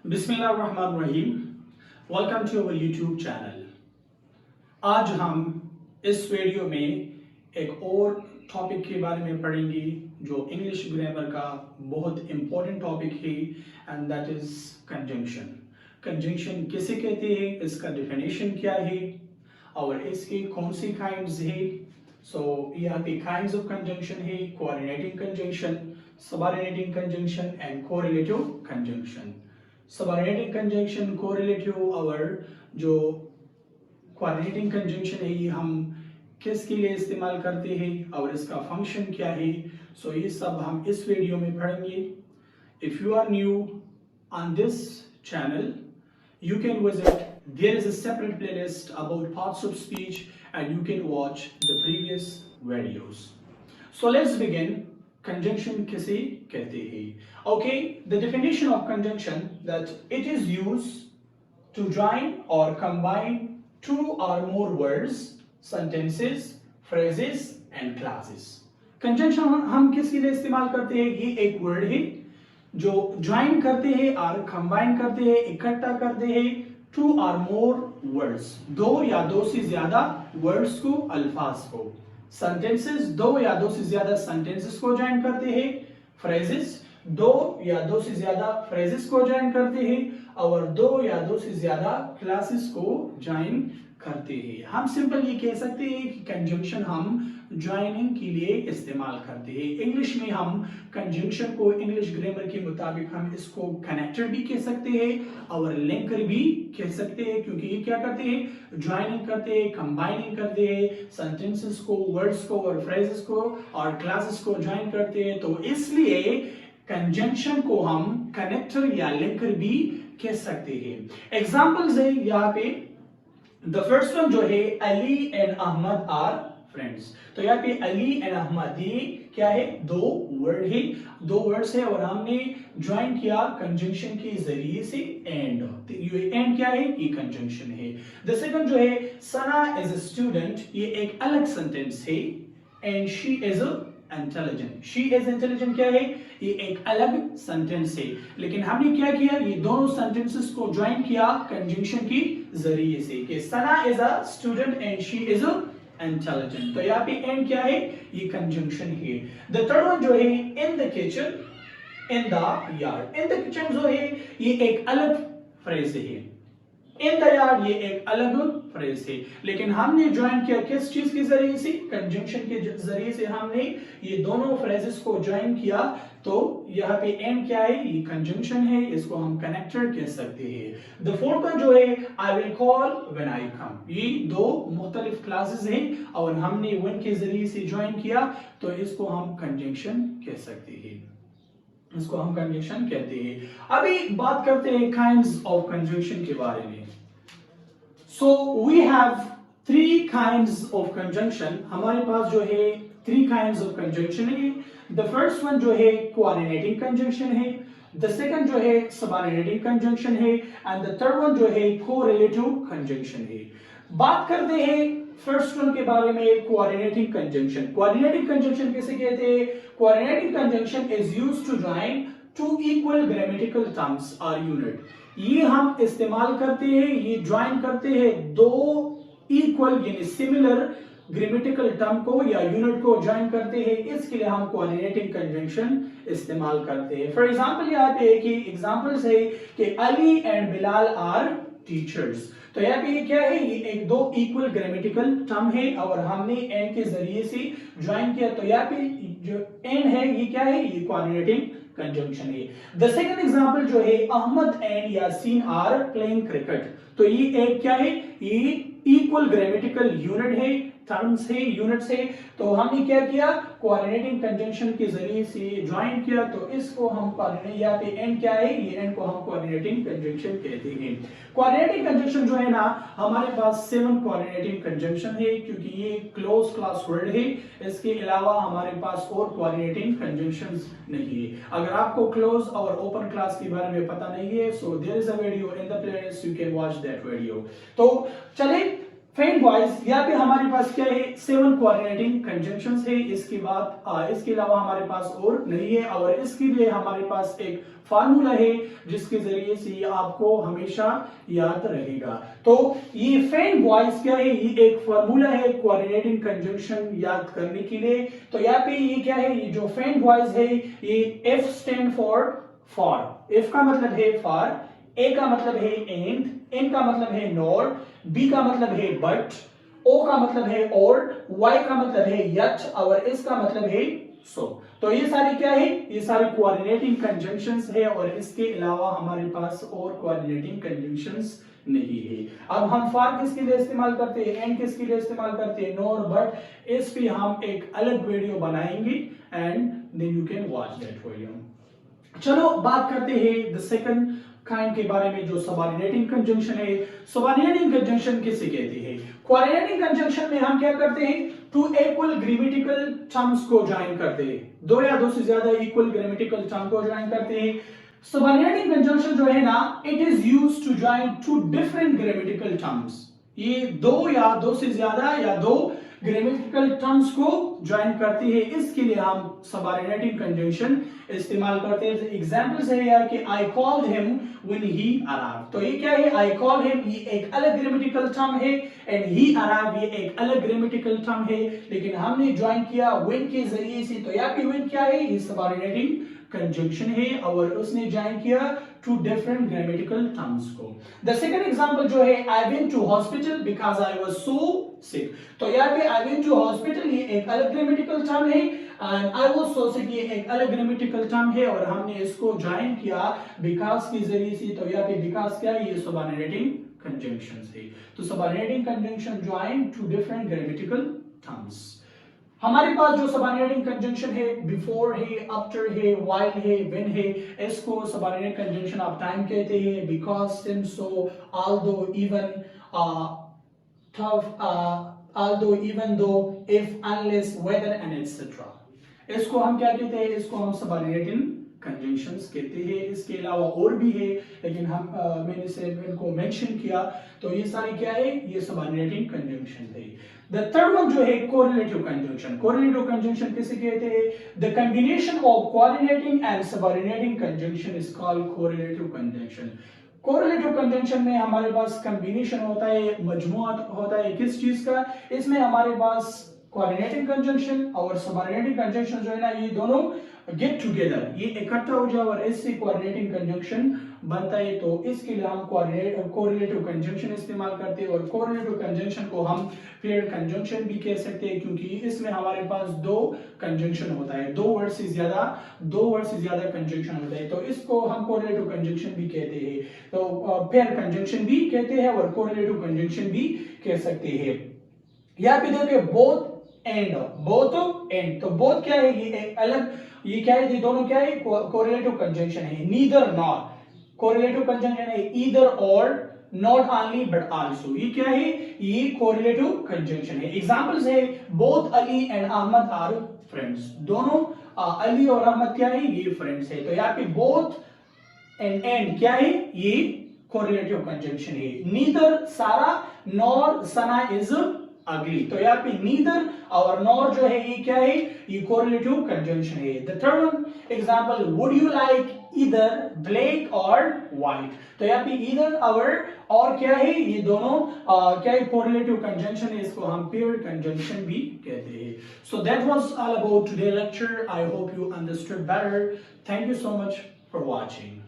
बिस्मिल्लाहिर्रहमानिर्रहीम। Welcome to our YouTube channel. आज हम इस वीडियो में एक और टॉपिक के बारे में पढ़ेंगे जो इंग्लिश ग्रामर का बहुत इम्पोर्टेंट टॉपिक है, and that is conjunction. Conjunction किसे कहते हैं, इसका डेफिनेशन क्या है और इसके कौन सी काइंड्स है। सो यहाँ पे काइंड्स ऑफ कंजंक्शन है: coordinating conjunction, subordinating conjunction and correlative conjunction. Subordinating conjunction, correlative और जो कोऑर्डिनेटिंग कंजंक्शन है ये हम किसके लिए इस्तेमाल करते हैं और इसका फंक्शन क्या है। सो ये सब हम इस वीडियो में पढ़ेंगे। If you are new on this channel, you can visit. There is a separate playlist about parts of speech, and you can watch the previous videos. So let's begin. Conjunction किसे कहते हैं? Okay, the definition of conjunction that it is used to join or combine two or more words, sentences, phrases, and clauses. Conjunction हम किसके लिए इस्तेमाल करते हैं? ये एक वर्ड है जो ज्वाइन करते हैं और कंबाइन करते हैं, इकट्ठा करते हैं टू और मोर वर्ड्स, दो या दो से ज्यादा वर्ड्स को, अल्फाज को। सेंटेंसेस, दो या दो से ज्यादा सेंटेंसेस को ज्वाइन करते हैं। फ्रेजेस, दो या दो से ज्यादा फ्रेजेस को ज्वाइन करते हैं। और दो या दो से ज्यादा क्लासेस को ज्वाइन करते हैं। हम सिंपल ये कह सकते हैं कि कंजंक्शन हम ज्वाइनिंग के लिए इस्तेमाल करते हैं। इंग्लिश में हम कंजंक्शन को इंग्लिश ग्रामर के मुताबिक हम इसको कनेक्टर भी कह सकते हैं और लिंकर भी कह सकते हैं, क्योंकि ये क्या करते हैं? ज्वाइनिंग करते हैं, कंबाइनिंग करते हैं, सेंटेंसेस को, वर्ड्स को और फ्रेजेस को और क्लासेस को ज्वाइन करते हैं। तो इसलिए कंजंक्शन को हम कनेक्टर या लिंकर भी कह सकते हैं। एग्जांपल्स है यहाँ पे। द फर्स्ट वन जो है, Ali and Ahmed are friends. तो यहाँ पे अली एंड अहमद ये क्या है? दो वर्ड है, दो वर्ड्स है और हमने ज्वाइन किया कंजंक्शन के जरिए से एंड। ये एंड क्या है? ये कंजंक्शन है। द सेकंड जो है, सना इज अ स्टूडेंट, ये एक अलग सेंटेंस है। And she is intelligent, she is intelligent क्या है? ये एक अलग सेंटेंस है, लेकिन हमने क्या किया? ये दोनों सेंटेंसेस को ज्वाइन किया कंजंक्शन के जरिए से कि Sana is a student and she is intelligent. तो यहाँ पे एंड क्या है? ये कंजंक्शन है। द थर्ड वन जो है, in the kitchen, in the yard. In the kitchen जो है ये एक अलग फ्रेज है, इन द यार्ड ये एक अलग फ्रेज है, लेकिन हमने ज्वाइन किया किस चीज के जरिए से? कंजंक्शन के जरिए से हमने ये दोनों फ्रेजेस को ज्वाइन किया। तो यहाँ पे एंड क्या है? ये कंजंक्शन है, इसको हम कनेक्टर कह सकते हैं। द फोर्थ वन जो है, I will call when I come, ये दो मुख्तलिफ क्लासेस हैं और हमने व्हेन के जरिए से ज्वाइन किया, तो इसको हम कंजंक्शन कह सकते हैं, इसको हम कंजंक्शन कहते हैं। अभी बात करते हैं काइंड्स ऑफ कंजंक्शन के बारे में। So we have three kinds of conjunction. हमारे पास जो है थ्री काइंड्स ऑफ कंजंक्शन है। द फर्स्ट वन जो है कोऑर्डिनेटिंग कंजंक्शन है, द सेकंड जो है सबऑर्डिनेटिंग कंजंक्शन है, एंड द थर्ड वन जो है कोरिलेटिव कंजंक्शन है। बात करते हैं फर्स्ट वन के बारे में, कोऑर्डिनेटिंग कंजंक्शन। कोऑर्डिनेटिंग कंजंक्शन किसे कहते हैं? Coordinating conjunction is used to join two equal grammatical terms or unit. ये हम इस्तेमाल करते हैं, ये ज्वाइन करते हैं दो इक्वल यानी सिमिलर ग्रामेटिकल टर्म को या यूनिट को ज्वाइन करते हैं, इसके लिए हम कोऑर्डिनेटिंग कंजंक्शन इस्तेमाल करते हैं। फॉर एग्जांपल यहाँ पे एक ही एग्जांपल्स है कि Ali and Bilal are teachers. तो यहाँ पे ये क्या है? ये एक दो इक्वल ग्रामेटिकल टर्म है और हमने एंड के जरिए से ज्वाइन किया। तो यहाँ पे जो एंड है ये क्या है? ये कोऑर्डिनेटिंग कंजंक्शन है। द सेकंड एग्जांपल जो है, Ahmed and Yasin are playing cricket. तो ये एक क्या है? ये इक्वल ग्रामेटिकल यूनिट है, टर्म्स है, यूनिट्स है। तो हमने क्या किया? कोऑर्डिनेटिंग कंजंक्शन के जरिए से ज्वाइन किया, तो इसको हम कोऑर्डिनेट, यहाँ पे एंड क्या है? ये एंड को हम कोऑर्डिनेटिंग कंजंक्शन कहते हैं। कोऑर्डिनेटिंग कंजंक्शन जो है ना, हमारे पास 7 कोऑर्डिनेटिंग कंजंक्शन है, क्योंकि ये क्लोज क्लास वर्ड है। इसके अलावा हमारे पास और कोऑर्डिनेटिंग कंजंक्शंस नहीं है। अगर आपको क्लोज और ओपन क्लास के बारे में पता नहीं है, so there is a video in the playlist, you can watch that video. तो चलिए फ्रेंड वॉइस यहाँ पे हमारे पास क्या है 7 कोऑर्डिनेटिंग कंजंक्शंस है। इसके बाद इसके अलावा हमारे पास और नहीं है, और इसके लिए हमारे पास एक फार्मूला है जिसके जरिए से ये आपको हमेशा याद रहेगा। तो ये फ्रेंड वॉइस क्या है, ये एक फार्मूला है कोऑर्डिनेटिंग कंजंक्शन याद करने के लिए। तो यहाँ पे ये क्या है, ये जो फ्रेंड वॉइस है ये F स्टैंड फॉर। F का मतलब है फॉर, A का मतलब है एंड, N का मतलब है नॉर, B का मतलब है बट, O का मतलब है और, Y का मतलब है यट, और S का मतलब है सो। तो ये सारी क्या है, ये सारी कोऑर्डिनेटिंग कंजंक्शंस है, और इसके अलावा हमारे पास और कोऑर्डिनेटिंग कंजंक्शंस नहीं है। अब हम फॉर किसके लिए इस्तेमाल करते हैं, एंड किसके लिए इस्तेमाल करते हैं, नॉर, बट। इस पे हम एक अलग वीडियो बनाएंगे and then you can watch that video. चलो बात करते हैं द सेकंड काइंड के बारे में जो सबऑर्डिनेटिंग कंजंक्शन है। सबऑर्डिनेटिंग कंजंक्शन किसे कहते हैं? कोऑर्डिनेटिंग कंजंक्शन में हम क्या करते हैं, टू इक्वल ग्रामेटिकल टर्म्स को ज्वाइन करते हैं, दो या दो से ज्यादा इक्वल ग्रामेटिकल टर्म को ज्वाइन करते हैं। सबऑर्डिनेटिंग कंजंक्शन जो है ना, it is used to join two different grammatical terms. ये दो या दो से ज्यादा या दो ग्रामेटिकल टर्म्स को ज्वाइन करती है, इसके लिए हम सबऑर्डिनेटिंग कंजंक्शन इस्तेमाल करते हैं। एग्जांपल्स है यार कि I called him when he arrived. तो ये क्या है, आई कॉल्ड हिम ये एक अलग ग्रामेटिकल टर्म है, एंड ही अराइव्ड ये एक अलग ग्रामेटिकल टर्म है, लेकिन हमने ज्वाइन किया व्हेन के जरिए से। तो यहाँ पे व्हेन क्या है, ये सबऑर्डिनेटिंग कंजंक्शन है, और उसने ज्वाइन किया टू डिफरेंट ग्रामेटिकल टर्म्स को। द सेकंड एग्जांपल जो है, I went to hospital because I was so sick. तो यहाँ पे आई वेंट टू हॉस्पिटल ये एक अलग ग्रामेटिकल टर्म है, एंड आई वाज सो सिक ये एक अलग ग्रामेटिकल टर्म है, और हमने इसको ज्वाइन किया बिकॉज़ के जरिए से। तो यहाँ पे बिकॉज़ क्या है, ये सबऑर्डिनेटिंग कंजंक्शंस है। तो subordinating conjunction join two different grammatical terms. हमारे पास जो सबऑर्डिनेटिंग कंजंक्शन है, बिफोर है, आफ्टर है, व्हाइल है, व्हेन है, इसको सबऑर्डिनेट कंजंक्शन ऑफ टाइम कहते हैं। Because, since, so, although, even, although, even though, if, unless, whether and etc. इसको हम क्या कहते हैं, इसको हम सबऑर्डिनेटिंग कंजंक्शंस कहते हैं। इसके अलावा और भी है, लेकिन हम मैंने सिर्फ इनको मेंशन किया। तो ये सारी क्या है, ये सबऑर्डिनेटिंग कंजंक्शन है। द थर्ड वन जो है कोरिलेटिव कंजंक्शन। कोरिलेटिव कंजंक्शन किसे कहते हैं, the combination of coordinating and subordinating conjunction is called correlative conjunction. Correlative conjunction में हमारे पास कॉम्बिनेशन होता है, मजमुआ होता है किस चीज का, इसमें हमारे पास कोऑर्डिनेटिंग कंजंक्शन और सबऑर्डिनेटिंग कंजंक्शन जो है ना, ये दोनों गेट टुगेदर, ये इकट्ठा हो जाए और इससे कोऑर्डिनेटिंग कंजंक्शन बनता है। तो इसके लिए हम कोरिलेटिव कंजंक्शन इस्तेमाल करते हैं, और कोरिलेटिव कंजंक्शन को हम पेयर्ड कंजंक्शन भी कह सकते हैं, क्योंकि इसमें हमारे पास दो कंजंक्शन होता है, दो वर्ड से ज्यादा कंजंक्शन होता है। तो इसको हम कोरिलेटिव कंजंक्शन भी कहते हैं। तो पेयर कंजंक्शन भी कहते हैं और कोरिलेटिव कंजंक्शन भी कह सकते हैं। यहाँ पे देखिए बोथ एंड, तो बोथ क्या है, ये एक अलग, ये क्या है, ये दोनों क्या है, कोरिलेटिव कंजंक्शन है। नीदर नॉर, कोरिलेटिव कंजंक्शन है either or, not only but also, ये क्या है, ये कोरिलेटिव कंजंक्शन है। एग्जांपल्स है, both Ali and Ahmed are friends. दोनों अली और अहमद क्या है, ये फ्रेंड्स है। तो यहाँ पे बोथ एंड क्या है, ये कोरिलेटिव कंजंक्शन है। नीदर सारा नॉर सना इज अगली। तो यहाँ पे नीदर और नॉर जो है ये क्या है, ये कोरिलेटिव कंजंक्शन है। The third one example, would you like either black और व्हाइट। तो यहाँ पे ईदर और क्या है, ये दोनों क्या है, कोरिलेटिव कंजंक्शन है, इसको हम पेयर्ड कंजंक्शन भी कहते हैं। So that was all about today lecture. I hope you understood better. Thank you so much for watching.